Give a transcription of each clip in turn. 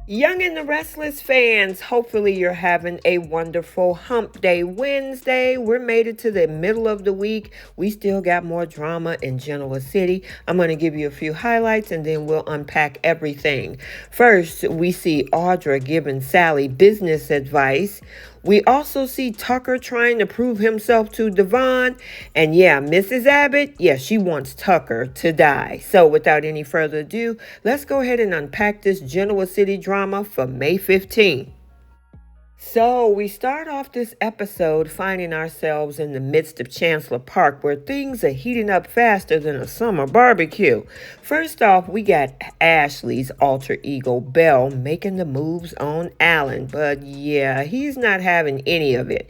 Young and the Restless fans, hopefully you're having a wonderful Hump Day Wednesday. We're made it to the middle of the week. We still got more drama in Genoa City. I'm going to give you a few highlights and then we'll unpack everything. First, we see Audra giving Sally business advice. We also see Tucker trying to prove himself to Devon. And yeah, Mrs. Abbott, yeah, she wants Tucker to die. So without any further ado, let's go ahead and unpack this Genoa City drama for May 15th. So, we start off this episode finding ourselves in the midst of Chancellor Park where things are heating up faster than a summer barbecue. First off, we got Ashley's alter ego, Belle, making the moves on Alan, but yeah, he's not having any of it.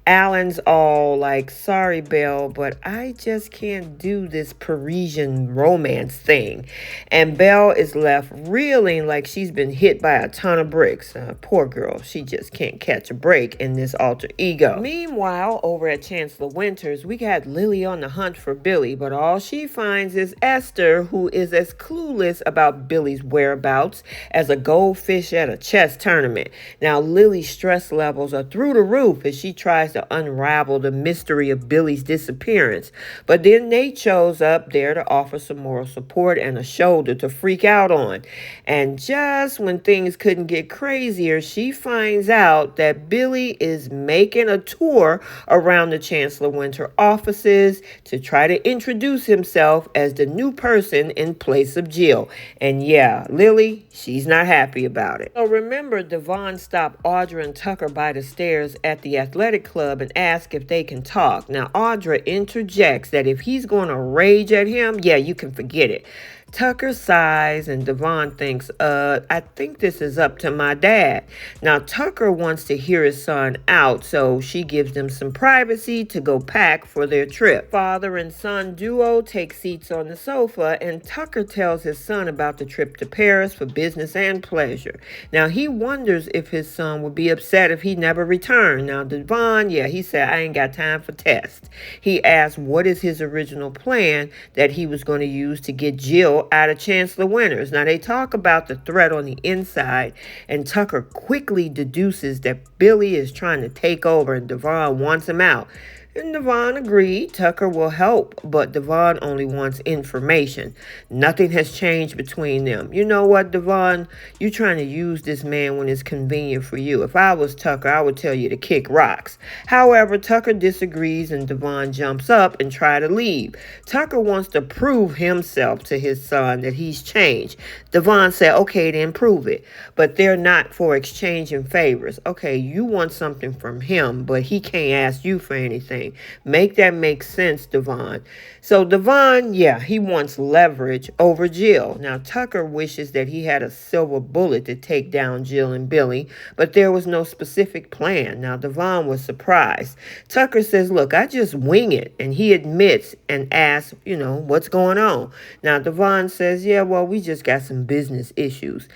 Alan's all like, sorry, Belle, but I just can't do this Parisian romance thing. And Belle is left reeling like she's been hit by a ton of bricks. Poor girl, she just can't catch a break in this alter ego. Meanwhile, over at Chancellor Winters, we got Lily on the hunt for Billy, but all she finds is Esther, who is as clueless about Billy's whereabouts as a goldfish at a chess tournament. Now, Lily's stress levels are through the roof as she tries to unravel the mystery of Billy's disappearance. But then Nate shows up there to offer some moral support and a shoulder to freak out on. And just when things couldn't get crazier, she finds out that Billy is making a tour around the Chancellor Winter offices to try to introduce himself as the new person in place of Jill. And yeah, Lily, she's not happy about it. So remember, Devon stopped Audra and Tucker by the stairs at the athletic club and ask if they can talk. Now, Audra interjects that if he's going to rage at him, yeah, you can forget it. Tucker sighs and Devon thinks, I think this is up to my dad. Now, Tucker wants to hear his son out, so she gives them some privacy to go pack for their trip. Father and son duo take seats on the sofa, and Tucker tells his son about the trip to Paris for business and pleasure. Now, he wonders if his son would be upset if he never returned. Now, Devon, yeah, he said, I ain't got time for tests. He asked what is his original plan that he was going to use to get Jill out of Chancellor Winters. Now, they talk about the threat on the inside, and Tucker quickly deduces that Billy is trying to take over and Devon wants him out. And Devon agreed. Tucker will help, but Devon only wants information. Nothing has changed between them. You know what, Devon? You're trying to use this man when it's convenient for you. If I was Tucker, I would tell you to kick rocks. However, Tucker disagrees and Devon jumps up and tries to leave. Tucker wants to prove himself to his son that he's changed. Devon said, okay, then prove it. But they're not for exchanging favors. Okay, you want something from him, but he can't ask you for anything. Make that make sense, Devon. So Devon, yeah, he wants leverage over Jill. Now, Tucker wishes that he had a silver bullet to take down Jill and Billy, but there was no specific plan. Now, Devon was surprised. Tucker says, look, I just wing it. And he admits and asks, what's going on? Now, Devon says, yeah, well, we just got some business issues.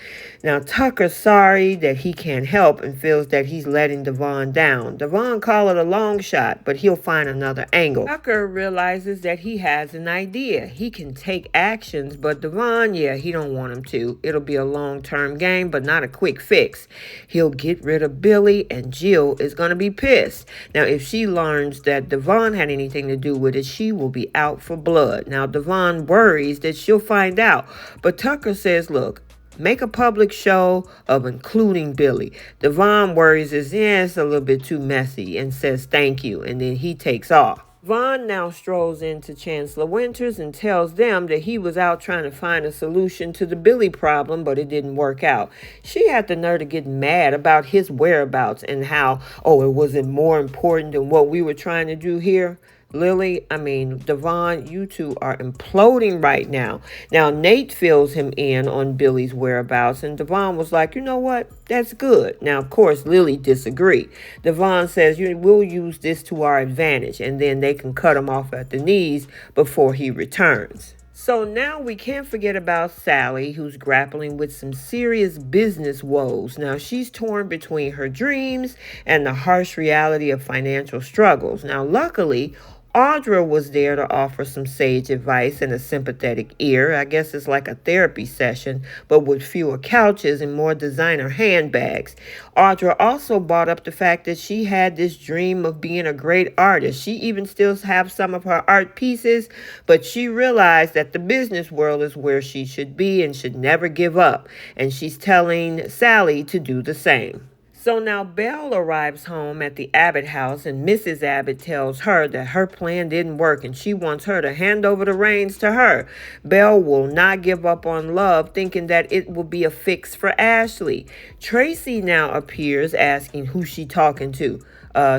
Now, Tucker's sorry that he can't help and feels that he's letting Devon down. Devon called it a long shot, but he'll find another angle. Tucker realizes that he has an idea. He can take actions, but Devon, yeah, he don't want him to. It'll be a long-term game, but not a quick fix. He'll get rid of Billy, and Jill is going to be pissed. Now, if she learns that Devon had anything to do with it, she will be out for blood. Now, Devon worries that she'll find out, but Tucker says, look, make a public show of including Billy. Devon worries it's a little bit too messy and says thank you, and then he takes off. Vaughn now strolls into Chancellor Winters and tells them that he was out trying to find a solution to the Billy problem, but it didn't work out. She had the nerve to get mad about his whereabouts and how, it wasn't more important than what we were trying to do here. Devon, you two are imploding right now. Now, Nate fills him in on Billy's whereabouts, and Devon was like, you know what? That's good. Now, of course, Lily disagreed. Devon says, we'll use this to our advantage, and then they can cut him off at the knees before he returns. So now we can't forget about Sally, who's grappling with some serious business woes. Now, she's torn between her dreams and the harsh reality of financial struggles. Now, luckily, Audra was there to offer some sage advice and a sympathetic ear. I guess it's like a therapy session, but with fewer couches and more designer handbags. Audra also brought up the fact that she had this dream of being a great artist. She even still has some of her art pieces, but she realized that the business world is where she should be and should never give up. And she's telling Sally to do the same. So now Belle arrives home at the Abbott house, and Mrs. Abbott tells her that her plan didn't work and she wants her to hand over the reins to her. Belle will not give up on love, thinking that it will be a fix for Ashley. Tracy now appears, asking who she talking to.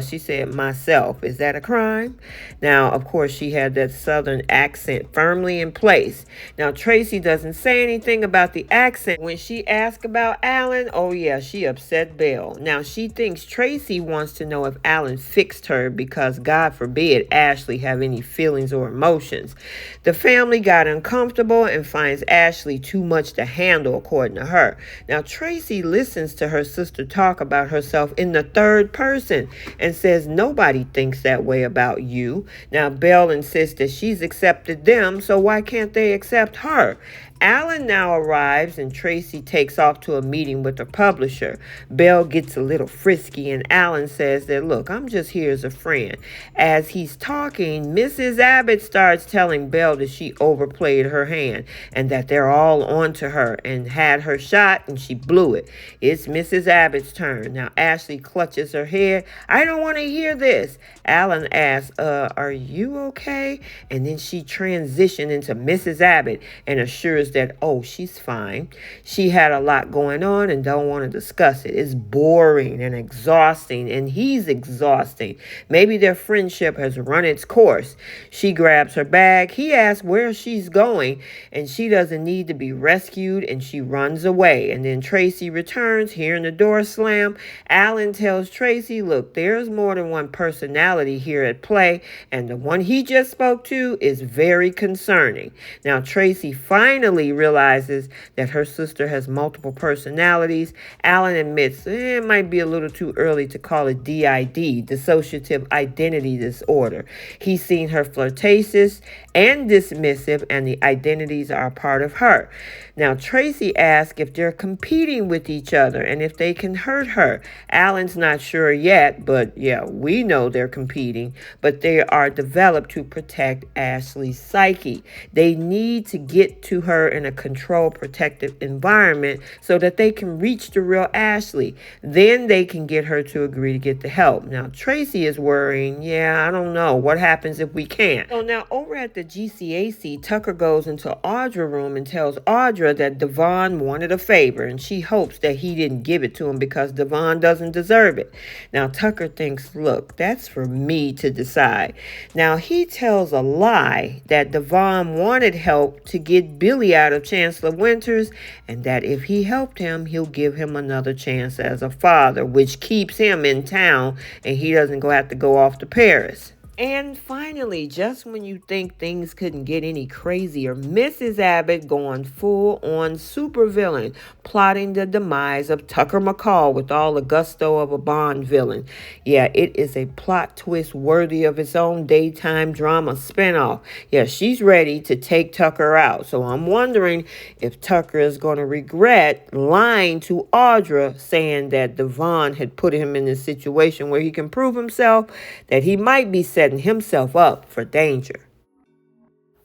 She said, myself. Is that a crime? Now, of course, she had that southern accent firmly in place. Now, Tracy doesn't say anything about the accent. When she asked about Alan, oh yeah, she upset Belle. Now, she thinks Tracy wants to know if Alan fixed her because, God forbid, Ashley have any feelings or emotions. The family got uncomfortable and finds Ashley too much to handle, according to her. Now, Tracy listens to her sister talk about herself in the third person and says nobody thinks that way about you. Now, Belle insists that she's accepted them, so why can't they accept her? Alan now arrives and Tracy takes off to a meeting with the publisher. Belle gets a little frisky and Alan says that, look, I'm just here as a friend. As he's talking, Mrs. Abbott starts telling Belle that she overplayed her hand and that they're all onto her and had her shot and she blew it. It's Mrs. Abbott's turn. Now Ashley clutches her hair. I don't want to hear this. Alan asks, are you okay? And then she transitioned into Mrs. Abbott and assures that, oh, she's fine. She had a lot going on and don't want to discuss it. It's boring and exhausting, and he's exhausting. Maybe their friendship has run its course. She grabs her bag. He asks where she's going, and she doesn't need to be rescued, and she runs away. And then Tracy returns, hearing the door slam. Alan tells Tracy, look, there's more than one personality here at play, and the one he just spoke to is very concerning. Now, Tracy finally realizes that her sister has multiple personalities. Alan admits it might be a little too early to call it DID, dissociative identity disorder. He's seen her flirtatious and dismissive, and the identities are a part of her. Now, Tracy asks if they're competing with each other and if they can hurt her. Alan's not sure yet, but yeah, we know they're competing, but they are developed to protect Ashley's psyche. They need to get to her in a controlled, protective environment so that they can reach the real Ashley. Then they can get her to agree to get the help. Now, Tracy is worrying, yeah, I don't know. What happens if we can't? So now over at the GCAC, Tucker goes into Audra's room and tells Audra that Devon wanted a favor, and she hopes that he didn't give it to him because Devon doesn't deserve it. Now, Tucker thinks, look, that's for me to decide. Now, he tells a lie that Devon wanted help to get Billy out of Chancellor Winters, and that if he helped him, he'll give him another chance as a father, which keeps him in town and he doesn't have to go off to Paris. And finally, just when you think things couldn't get any crazier, Mrs. Abbott going full-on supervillain, plotting the demise of Tucker McCall with all the gusto of a Bond villain. Yeah, it is a plot twist worthy of its own daytime drama spinoff. Yeah, she's ready to take Tucker out. So I'm wondering if Tucker is going to regret lying to Audra, saying that Devon had put him in a situation where he can prove himself, that he might be setting himself up for danger.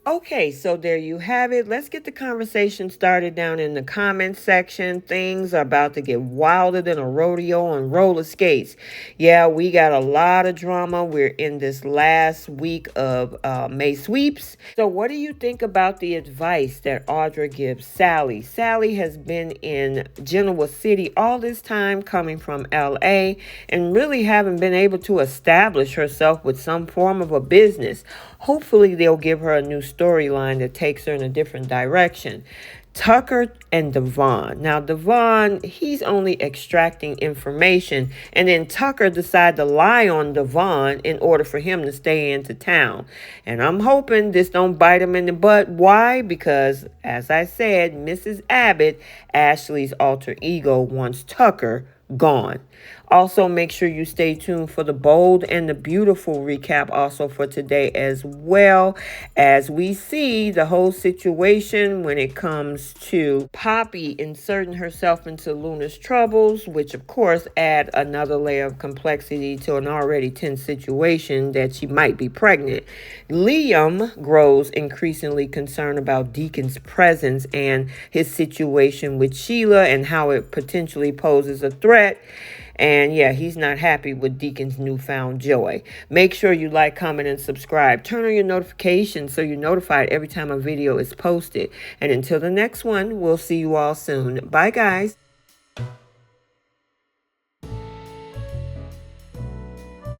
Okay, so there you have it. Let's get the conversation started down in the comments section. Things are about to get wilder than a rodeo on roller skates. Yeah, we got a lot of drama. We're in this last week of May sweeps. So what do you think about the advice that Audra gives Sally? Sally has been in Genoa City all this time, coming from LA, and really haven't been able to establish herself with some form of a business. Hopefully they'll give her a new storyline that takes her in a different direction. Tucker and Devon. Now, Devon, he's only extracting information, and then Tucker decided to lie on Devon in order for him to stay into town. And I'm hoping this don't bite him in the butt. Why? Because, as I said, Mrs. Abbott, Ashley's alter ego, wants Tucker gone. Also, make sure you stay tuned for the bold and the beautiful recap also for today, as well as we see the whole situation when it comes to Poppy inserting herself into Luna's troubles, which of course add another layer of complexity to an already tense situation that she might be pregnant. Liam grows increasingly concerned about Deacon's presence and his situation with Sheila and how it potentially poses a threat. And yeah, he's not happy with Deacon's newfound joy. Make sure you like, comment, and subscribe. Turn on your notifications so you're notified every time a video is posted. And until the next one, we'll see you all soon. Bye, guys.